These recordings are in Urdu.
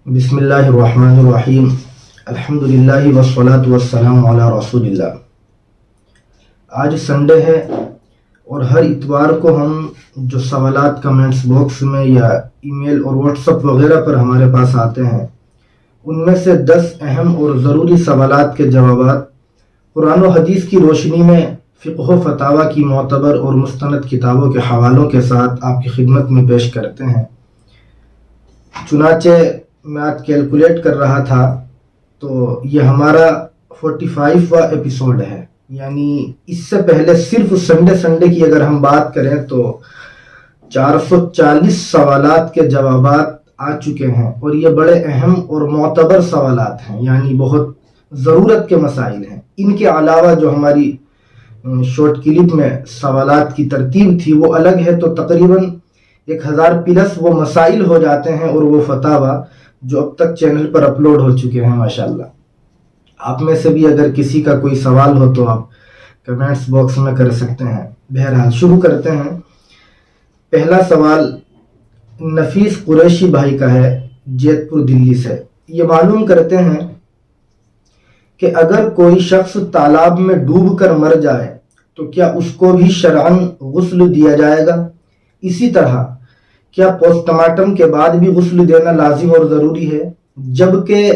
بسم اللہ الرحمن الرحیم الحمدللہ والصلاة والسلام علی رسول اللہ۔ آج سنڈے ہے اور ہر اتوار کو ہم جو سوالات کمنٹس باکس میں یا ای میل اور واٹس ایپ وغیرہ پر ہمارے پاس آتے ہیں، ان میں سے 10 اہم اور ضروری سوالات کے جوابات قرآن و حدیث کی روشنی میں فقہ و فتاویٰ کی معتبر اور مستند کتابوں کے حوالوں کے ساتھ آپ کی خدمت میں پیش کرتے ہیں۔ چنانچہ میں آج کیلکولیٹ کر رہا تھا تو یہ ہمارا 45واں ایپیسوڈ ہے، یعنی اس سے پہلے صرف سنڈے کی اگر ہم بات کریں تو 440 سوالات کے جوابات آ چکے ہیں، اور یہ بڑے اہم اور معتبر سوالات ہیں، یعنی بہت ضرورت کے مسائل ہیں۔ ان کے علاوہ جو ہماری شارٹ کلپ میں سوالات کی ترتیب تھی وہ الگ ہے، تو تقریباً 1000 پلس وہ مسائل ہو جاتے ہیں اور وہ فتاویٰ جو اب تک چینل پر اپلوڈ ہو چکے ہیں ماشاءاللہ۔ آپ میں سے بھی اگر کسی کا کوئی سوال ہو تو آپ کمنٹس باکس میں کر سکتے ہیں۔ بہرحال شروع کرتے ہیں۔ پہلا سوال نفیس قریشی بھائی کا ہے، جیت پور دلی سے۔ یہ معلوم کرتے ہیں کہ اگر کوئی شخص تالاب میں ڈوب کر مر جائے تو کیا اس کو بھی شرعاً غسل دیا جائے گا؟ اسی طرح کیا پوسٹ مارٹم کے بعد بھی غسل دینا لازم اور ضروری ہے جبکہ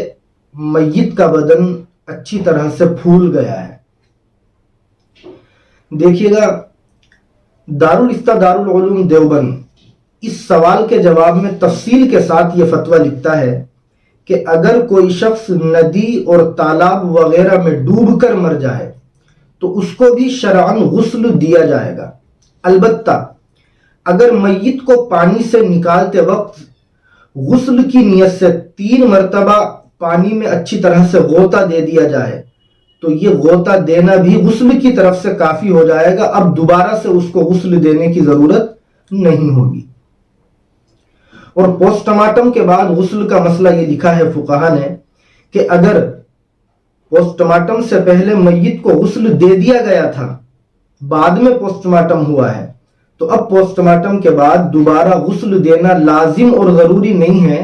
میت کا بدن اچھی طرح سے پھول گیا ہے؟ دیکھیے گا، دارالفتہ دارالعلوم دیوبند اس سوال کے جواب میں تفصیل کے ساتھ یہ فتویٰ لکھتا ہے کہ اگر کوئی شخص ندی اور تالاب وغیرہ میں ڈوب کر مر جائے تو اس کو بھی شرعاً غسل دیا جائے گا، البتہ اگر میت کو پانی سے نکالتے وقت غسل کی نیت سے 3 مرتبہ پانی میں اچھی طرح سے غوطہ دے دیا جائے تو یہ غوطہ دینا بھی غسل کی طرف سے کافی ہو جائے گا، اب دوبارہ سے اس کو غسل دینے کی ضرورت نہیں ہوگی۔ اور پوسٹ مارٹم کے بعد غسل کا مسئلہ یہ لکھا ہے فقہا نے کہ اگر پوسٹ مارٹم سے پہلے میت کو غسل دے دیا گیا تھا، بعد میں پوسٹ مارٹم ہوا ہے، تو اب پوسٹ مارٹم کے بعد دوبارہ غسل دینا لازم اور ضروری نہیں ہے،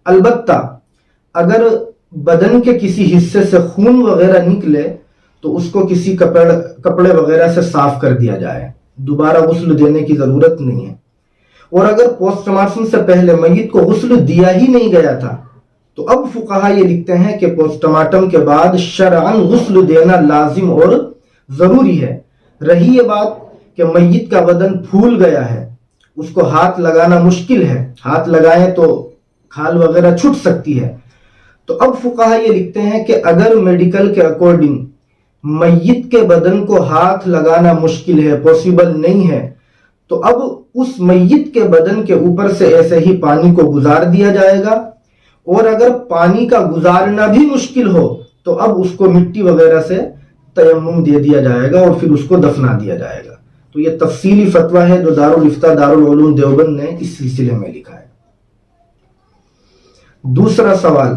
البتہ اگر بدن کے کسی حصے سے خون وغیرہ نکلے تو اس کو کسی کپڑے وغیرہ سے صاف کر دیا جائے، دوبارہ غسل دینے کی ضرورت نہیں ہے۔ اور اگر پوسٹ مارٹم سے پہلے میت کو غسل دیا ہی نہیں گیا تھا تو اب فقہا یہ لکھتے ہیں کہ پوسٹ مارٹم کے بعد شرعاً غسل دینا لازم اور ضروری ہے۔ رہی یہ بات کہ میت کا بدن پھول گیا ہے، اس کو ہاتھ لگانا مشکل ہے، ہاتھ لگائیں تو کھال وغیرہ چھٹ سکتی ہے، تو اب فقہا یہ لکھتے ہیں کہ اگر میڈیکل کے اکارڈنگ میت کے بدن کو ہاتھ لگانا مشکل ہے، پوسیبل نہیں ہے، تو اب اس میت کے بدن کے اوپر سے ایسے ہی پانی کو گزار دیا جائے گا، اور اگر پانی کا گزارنا بھی مشکل ہو تو اب اس کو مٹی وغیرہ سے تیمم دے دیا جائے گا اور پھر اس کو دفنا دیا جائے گا۔ تو یہ تفصیلی فتویٰ ہے جو دارالفتہ دارالعلوم دیوبند نے اس سلسلے میں لکھا ہے۔ دوسرا سوال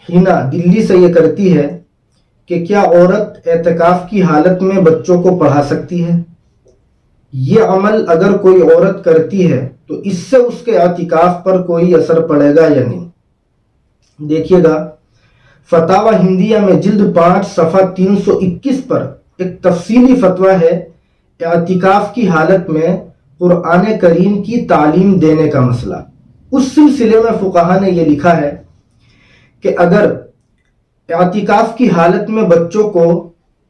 ہینا دلی سے یہ کرتی ہے کہ کیا عورت اعتکاف کی حالت میں بچوں کو پڑھا سکتی ہے؟ یہ عمل اگر کوئی عورت کرتی ہے تو اس سے اس کے اعتکاف پر کوئی اثر پڑے گا یا نہیں؟ دیکھیے گا، فتاوی ہندیہ میں جلد 5 صفحہ 321 پر ایک تفصیلی فتویٰ ہے اعتکاف کی حالت میں قرآن کریم کی تعلیم دینے کا مسئلہ۔ اس سلسلے میں فقہا نے یہ لکھا ہے کہ اگر اعتکاف کی حالت میں بچوں کو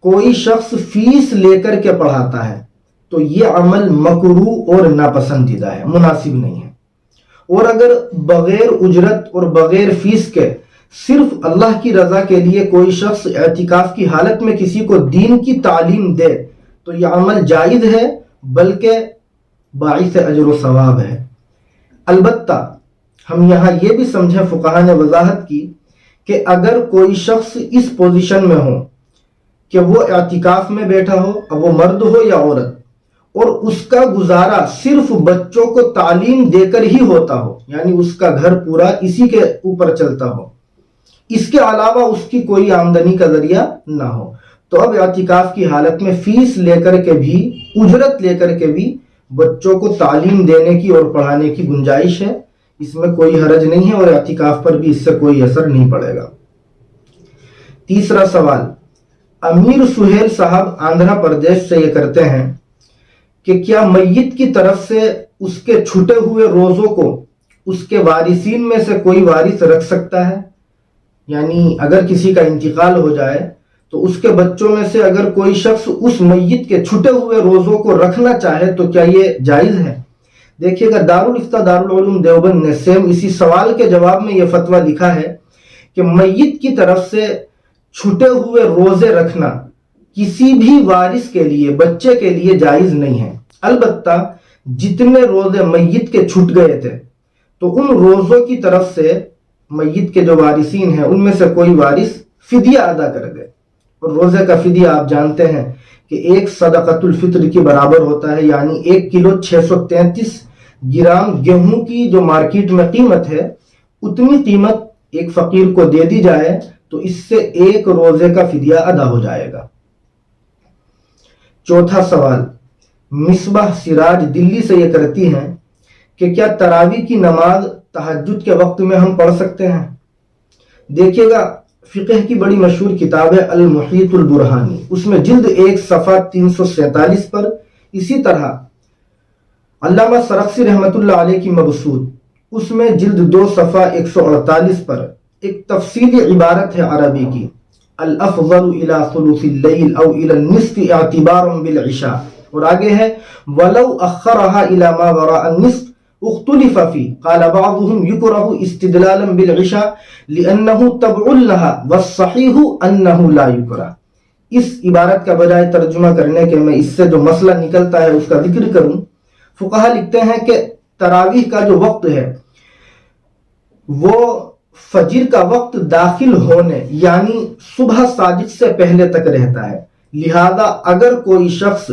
کوئی شخص فیس لے کر کے پڑھاتا ہے تو یہ عمل مکروہ اور ناپسندیدہ ہے، مناسب نہیں ہے۔ اور اگر بغیر اجرت اور بغیر فیس کے صرف اللہ کی رضا کے لیے کوئی شخص اعتکاف کی حالت میں کسی کو دین کی تعلیم دے تو یہ عمل جائز ہے، بلکہ باعث اجر و ثواب ہے۔ البتہ ہم یہاں یہ بھی سمجھیں، فقہا نے وضاحت کی کہ اگر کوئی شخص اس پوزیشن میں ہو کہ وہ اعتکاف میں بیٹھا ہو، اب وہ مرد ہو یا عورت، اور اس کا گزارا صرف بچوں کو تعلیم دے کر ہی ہوتا ہو، یعنی اس کا گھر پورا اسی کے اوپر چلتا ہو، اس کے علاوہ اس کی کوئی آمدنی کا ذریعہ نہ ہو، تو اب اعتکاف کی حالت میں فیس لے کر کے بھی، اجرت لے کر کے بھی بچوں کو تعلیم دینے کی اور پڑھانے کی گنجائش ہے۔ اس میں کوئی حرج نہیں ہے اور اعتکاف پر بھی اس سے کوئی اثر نہیں پڑے گا۔ تیسرا سوال امیر سہیل صاحب آندھرا پردیش سے یہ کرتے ہیں کہ کیا میت کی طرف سے اس کے چھٹے ہوئے روزوں کو اس کے وارثین میں سے کوئی وارث رکھ سکتا ہے؟ یعنی اگر کسی کا انتقال ہو جائے تو اس کے بچوں میں سے اگر کوئی شخص اس میت کے چھٹے ہوئے روزوں کو رکھنا چاہے تو کیا یہ جائز ہے؟ دیکھیے گا دارالفتہ دارالعلوم دیوبند نے سیم اسی سوال کے جواب میں یہ فتویٰ لکھا ہے کہ میت کی طرف سے چھٹے ہوئے روزے رکھنا کسی بھی وارث کے لیے بچے کے لیے جائز نہیں ہے۔ البتہ جتنے روزے میت کے چھٹ گئے تھے تو ان روزوں کی طرف سے میت کے جو وارثین ہیں ان میں سے کوئی وارث فدیہ ادا کر دے، اور روزے کا فدیہ آپ جانتے ہیں کہ ایک صدقۃ الفطر کے برابر ہوتا ہے، یعنی 1 کلو 633 گرام گیہوں کی جو مارکیٹ میں قیمت ہے اتنی قیمت ایک فقیر کو دے دی جائے تو اس سے ایک روزے کا فدیہ ادا ہو جائے گا۔ چوتھا سوال مصباح سراج دلی سے یہ کرتی ہیں کہ کیا تراویح کی نماز تہجد کے وقت میں ہم پڑھ سکتے ہیں؟ دیکھیے گا فقہ کی بڑی مشہور کتاب ہے المحیط البرہانی، اس میں جلد 1 صفحہ 347 پر، اسی طرح علامہ سرخسی رحمۃ اللہ علیہ کی مبسوط اس میں جلد 2 صفحہ 148 پر ایک تفصیلی عبارت ہے عربی کی، الافضل الى ثلث اللیل او الى النصف اعتبارا بالعشاء، اور آگے ہے ولو اخرها الى ما وراء النصف اختلف فی قال بعضهم يكره استدلالا بالعشاء لانه تبع لها والصحیح انه لا يكره۔ اس عبارت کا بجائے ترجمہ کرنے کے میں اس سے جو مسئلہ نکلتا ہے اس کا ذکر کروں، فقہا لکھتے ہیں کہ تراویح کا جو وقت ہے وہ فجر کا وقت داخل ہونے یعنی صبح صادق سے پہلے تک رہتا ہے، لہذا اگر کوئی شخص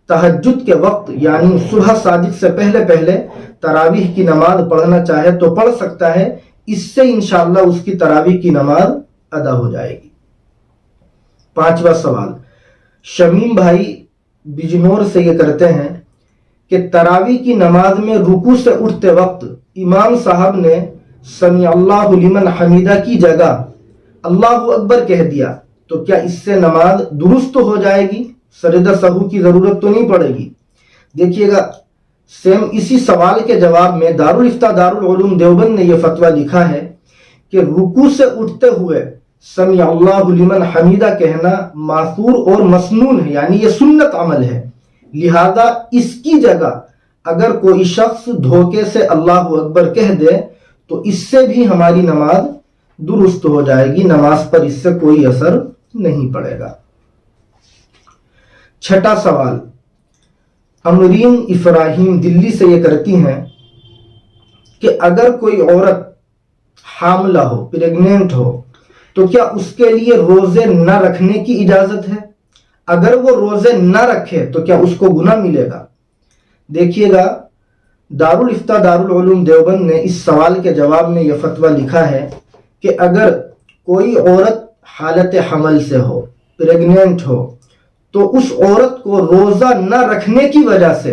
تہجد کے وقت یعنی صبح صادق سے پہلے تراویح کی نماز پڑھنا چاہے تو پڑھ سکتا ہے، اس سے انشاءاللہ اس کی تراویح کی نماز ادا ہو جائے گی۔ پانچواں سوال شمیم بھائی بجنور سے یہ کرتے ہیں کہ تراویح کی نماز میں رکوع سے اٹھتے وقت امام صاحب نے سمیع اللہ لمن حمیدہ کی جگہ اللہ اکبر کہہ دیا تو کیا اس سے نماز درست ہو جائے گی؟ سجدہ سہو کی ضرورت تو نہیں پڑے گی؟ دیکھیے گا سیم اسی سوال کے جواب میں دارالفتہ دارالعلوم دیوبند نے یہ فتویٰ لکھا ہے کہ رکوع سے اٹھتے ہوئے سمیع اللہ لمن حمیدہ کہنا ماثور اور مسنون ہے، یعنی یہ سنت عمل ہے، لہذا اس کی جگہ اگر کوئی شخص دھوکے سے اللہ اکبر کہہ دے تو اس سے بھی ہماری نماز درست ہو جائے گی، نماز پر اس سے کوئی اثر نہیں پڑے گا۔ چھٹا سوال امرین افراہیم دلی سے یہ کرتی ہیں کہ اگر کوئی عورت حاملہ ہو، پریگننٹ ہو، تو کیا اس کے لیے روزے نہ رکھنے کی اجازت ہے؟ اگر وہ روزے نہ رکھے تو کیا اس کو گناہ ملے گا؟ دیکھیے گا دارالفتہ دارالعلوم دیوبند نے اس سوال کے جواب میں یہ فتویٰ لکھا ہے کہ اگر کوئی عورت حالت حمل سے ہو، پریگننٹ ہو، تو اس عورت کو روزہ نہ رکھنے کی وجہ سے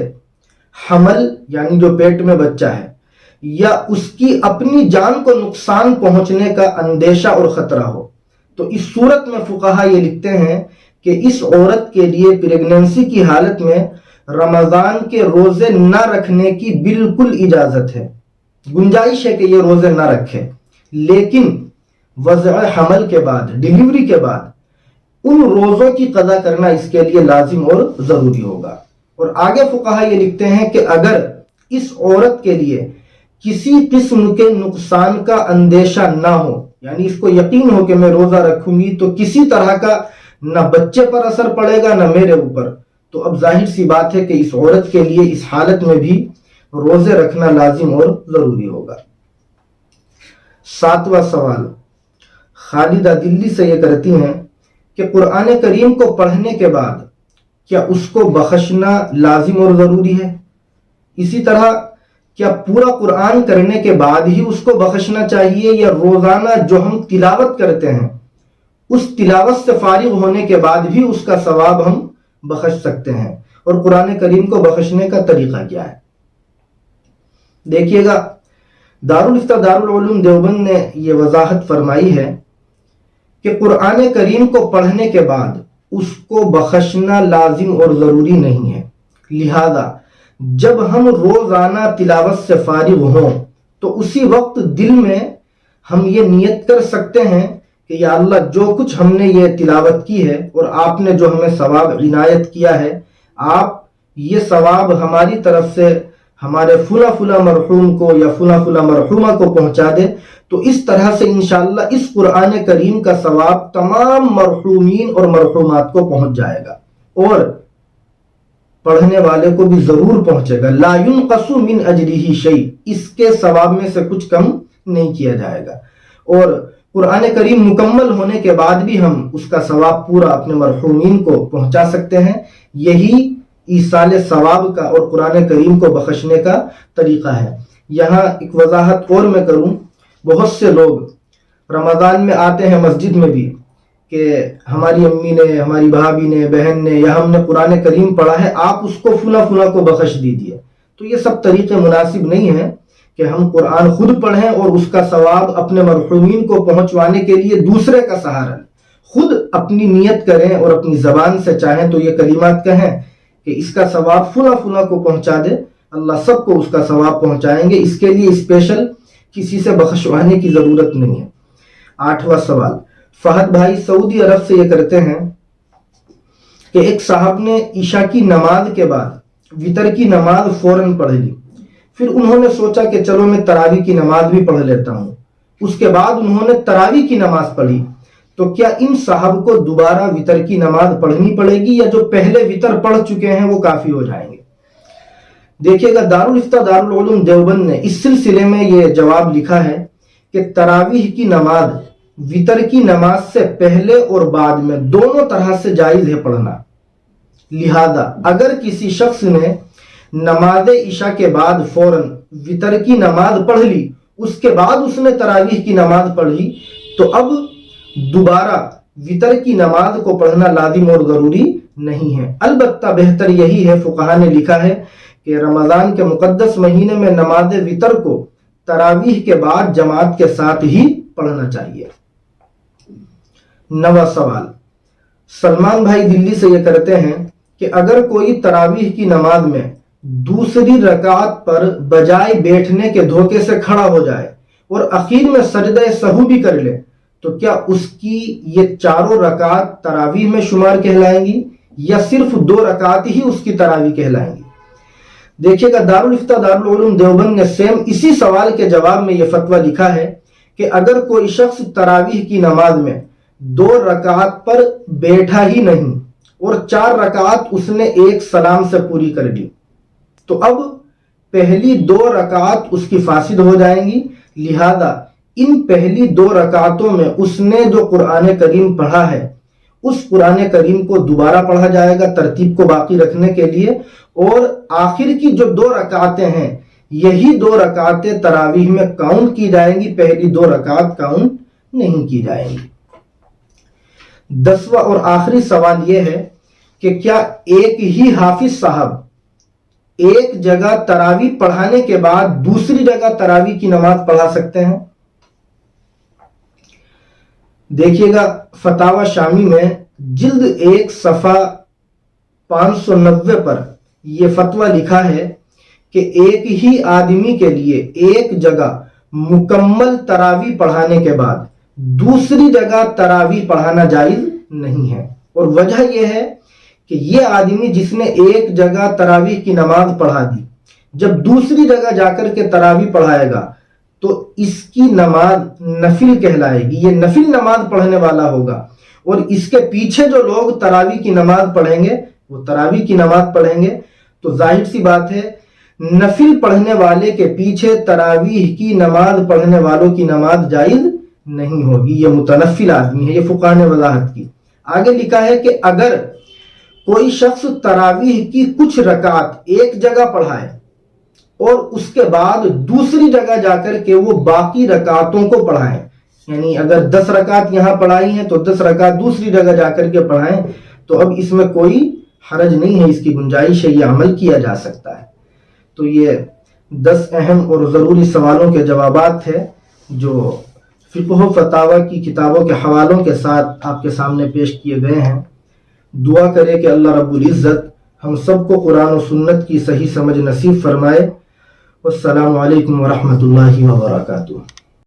حمل یعنی جو پیٹ میں بچہ ہے یا اس کی اپنی جان کو نقصان پہنچنے کا اندیشہ اور خطرہ ہو، تو اس صورت میں فقہا یہ لکھتے ہیں کہ اس عورت کے لیے پریگننسی کی حالت میں رمضان کے روزے نہ رکھنے کی بالکل اجازت ہے، گنجائش ہے کہ یہ روزے نہ رکھے، لیکن وضع حمل کے بعد، ڈیلیوری کے بعد ان روزوں کی قضا کرنا اس کے لیے لازم اور ضروری ہوگا۔ اور آگے فقہا یہ لکھتے ہیں کہ اگر اس عورت کے لیے کسی قسم کے نقصان کا اندیشہ نہ ہو، یعنی اس کو یقین ہو کہ میں روزہ رکھوں گی تو کسی طرح کا نہ بچے پر اثر پڑے گا نہ میرے اوپر، تو اب ظاہر سی بات ہے کہ اس عورت کے لیے اس حالت میں بھی روزے رکھنا لازم اور ضروری ہوگا۔ ساتواں سوال خالدہ دلی سے یہ کرتی ہیں کہ قرآن کریم کو پڑھنے کے بعد کیا اس کو بخشنا لازم اور ضروری ہے؟ اسی طرح کیا پورا قرآن کرنے کے بعد ہی اس کو بخشنا چاہیے یا روزانہ جو ہم تلاوت کرتے ہیں اس تلاوت سے فارغ ہونے کے بعد بھی اس کا ثواب ہم بخش سکتے ہیں؟ اور قرآن کریم کو بخشنے کا طریقہ کیا ہے؟ دیکھیے گا دارالفتہ دارالعلوم دیوبند نے یہ وضاحت فرمائی ہے کہ قرآن کریم کو پڑھنے کے بعد اس کو بخشنا لازم اور ضروری نہیں ہے، لہذا جب ہم روزانہ تلاوت سے فارغ ہوں تو اسی وقت دل میں ہم یہ نیت کر سکتے ہیں کہ یا اللہ جو کچھ ہم نے یہ تلاوت کی ہے اور آپ نے جو ہمیں ثواب عنایت کیا ہے، آپ یہ ثواب ہماری طرف سے ہمارے فلاں فلاں مرحوم کو یا فلاں فلاں مرحومہ کو پہنچا دے، تو اس طرح سے انشاءاللہ اس قرآن کریم کا ثواب تمام مرحومین اور مرحومات کو پہنچ جائے گا اور پڑھنے والے کو بھی ضرور پہنچے گا۔ لا ينقص من اجرہ شیء، اس کے ثواب میں سے کچھ کم نہیں کیا جائے گا، اور قرآن کریم مکمل ہونے کے بعد بھی ہم اس کا ثواب پورا اپنے مرحومین کو پہنچا سکتے ہیں۔ یہی ایصال ثواب کا اور قرآن کریم کو بخشنے کا طریقہ ہے۔ یہاں ایک وضاحت اور میں کروں، بہت سے لوگ رمضان میں آتے ہیں مسجد میں بھی کہ ہماری امی نے، ہماری بھابھی نے، بہن نے یا ہم نے قرآن کریم پڑھا ہے، آپ اس کو فلاں فلاں کو بخش دیجیے۔ تو یہ سب طریقے مناسب نہیں ہیں کہ ہم قرآن خود پڑھیں اور اس کا ثواب اپنے مرحومین کو پہنچوانے کے لیے دوسرے کا سہارا لیں۔ خود اپنی نیت کریں اور اپنی زبان سے چاہیں تو یہ کلمات کہیں کہ اس کا ثواب فلاں فلاں کو پہنچا دے، اللہ سب کو اس کا ثواب پہنچائیں گے، اس کے لیے اسپیشل کسی سے بخشوانے کی ضرورت نہیں ہے۔ 8واں سوال فہد بھائی سعودی عرب سے یہ کرتے ہیں کہ ایک صاحب نے عشاء کی نماز کے بعد وتر کی نماز فوراً پڑھ لی، پھر انہوں نے سوچا کہ چلو میں تراویح کی نماز بھی پڑھ لیتا ہوں، اس کے بعد انہوں نے تراویح کی نماز پڑھی، تو کیا ان صاحب کو دوبارہ وتر کی نماز پڑھنی پڑے گی یا جو پہلے وتر پڑھ چکے ہیں وہ کافی ہو جائیں گے؟ دیکھیے گا، دارالفتہ دارالعلوم دیوبند نے اس سلسلے میں یہ جواب لکھا ہے کہ تراویح کی نماز وتر کی نماز سے پہلے اور بعد میں دونوں طرح سے جائز ہے پڑھنا، لہذا اگر کسی شخص نے نماز عشاء کے بعد فوراً وتر کی نماز پڑھ لی، اس کے بعد اس نے تراویح کی نماز پڑھی، تو اب دوبارہ وتر کی نماز کو پڑھنا لازم اور ضروری نہیں ہے۔ البتہ بہتر یہی ہے، فقہا نے لکھا ہے کہ رمضان کے مقدس مہینے میں نماز وتر کو تراویح کے بعد جماعت کے ساتھ ہی پڑھنا چاہیے۔ 9واں سوال سلمان بھائی دلی سے یہ کرتے ہیں کہ اگر کوئی تراویح کی نماز میں دوسری رکعت پر بجائے بیٹھنے کے دھوکے سے کھڑا ہو جائے اور اخیر میں سجدہ سہو بھی کر لے، تو کیا اس کی یہ چاروں رکعت تراویح میں شمار کہلائیں گی یا صرف 2 رکعت ہی اس کی تراویح کہلائیں گی؟ دیکھیے گا، دارالفتہ دارالعلوم دیوبند نے سیم اسی سوال کے جواب میں یہ فتویٰ لکھا ہے کہ اگر کوئی شخص تراویح کی نماز میں 2 رکعت پر بیٹھا ہی نہیں اور 4 رکعت اس نے ایک سلام سے پوری کر لی، تو اب پہلی 2 رکعت اس کی فاسد ہو جائیں گی، لہذا ان پہلی 2 رکعتوں میں اس نے جو قرآن کریم پڑھا ہے اس قرآن کریم کو دوبارہ پڑھا جائے گا ترتیب کو باقی رکھنے کے لیے، اور آخر کی جو 2 رکعتیں ہیں یہی 2 رکعتیں تراویح میں کاؤنٹ کی جائیں گی، پہلی 2 رکعت کاؤنٹ نہیں کی جائیں گی۔ 10واں اور آخری سوال یہ ہے کہ کیا ایک ہی حافظ صاحب ایک جگہ تراویح پڑھانے کے بعد دوسری جگہ تراویح کی نماز پڑھا سکتے ہیں؟ دیکھیے گا، فتاوی شامی میں جلد 1 صفحہ 590 پر یہ فتویٰ لکھا ہے کہ ایک ہی آدمی کے لیے ایک جگہ مکمل تراویح پڑھانے کے بعد دوسری جگہ تراویح پڑھانا جائز نہیں ہے، اور وجہ یہ ہے کہ یہ آدمی جس نے ایک جگہ تراویح کی نماز پڑھا دی، جب دوسری جگہ جا کر کے تراویح پڑھائے گا تو اس کی نماز نفل کہلائے گی، یہ نفل نماز پڑھنے والا ہوگا، اور اس کے پیچھے جو لوگ تراویح کی نماز پڑھیں گے وہ تراویح کی نماز پڑھیں گے، تو ظاہر سی بات ہے نفل پڑھنے والے کے پیچھے تراویح کی نماز پڑھنے والوں کی نماز جائز نہیں ہوگی، یہ متنفل آدمی ہے، یہ فقہا نے وضاحت کی۔ آگے لکھا ہے کہ اگر کوئی شخص تراویح کی کچھ رکعت ایک جگہ پڑھائے اور اس کے بعد دوسری جگہ جا کر کے وہ باقی رکعتوں کو پڑھائیں، یعنی اگر 10 رکعت یہاں پڑھائی ہیں تو 10 رکعت دوسری جگہ جا کر کے پڑھائیں، تو اب اس میں کوئی حرج نہیں ہے، اس کی گنجائش ہے، یہ عمل کیا جا سکتا ہے۔ تو یہ 10 اہم اور ضروری سوالوں کے جوابات تھے جو فقہ و فتاوی کی کتابوں کے حوالوں کے ساتھ آپ کے سامنے پیش کیے گئے ہیں۔ دعا کرے کہ اللہ رب العزت ہم سب کو قرآن و سنت کی صحیح سمجھ نصیب فرمائے۔ والسلام علیکم ورحمۃ اللہ وبرکاتہ۔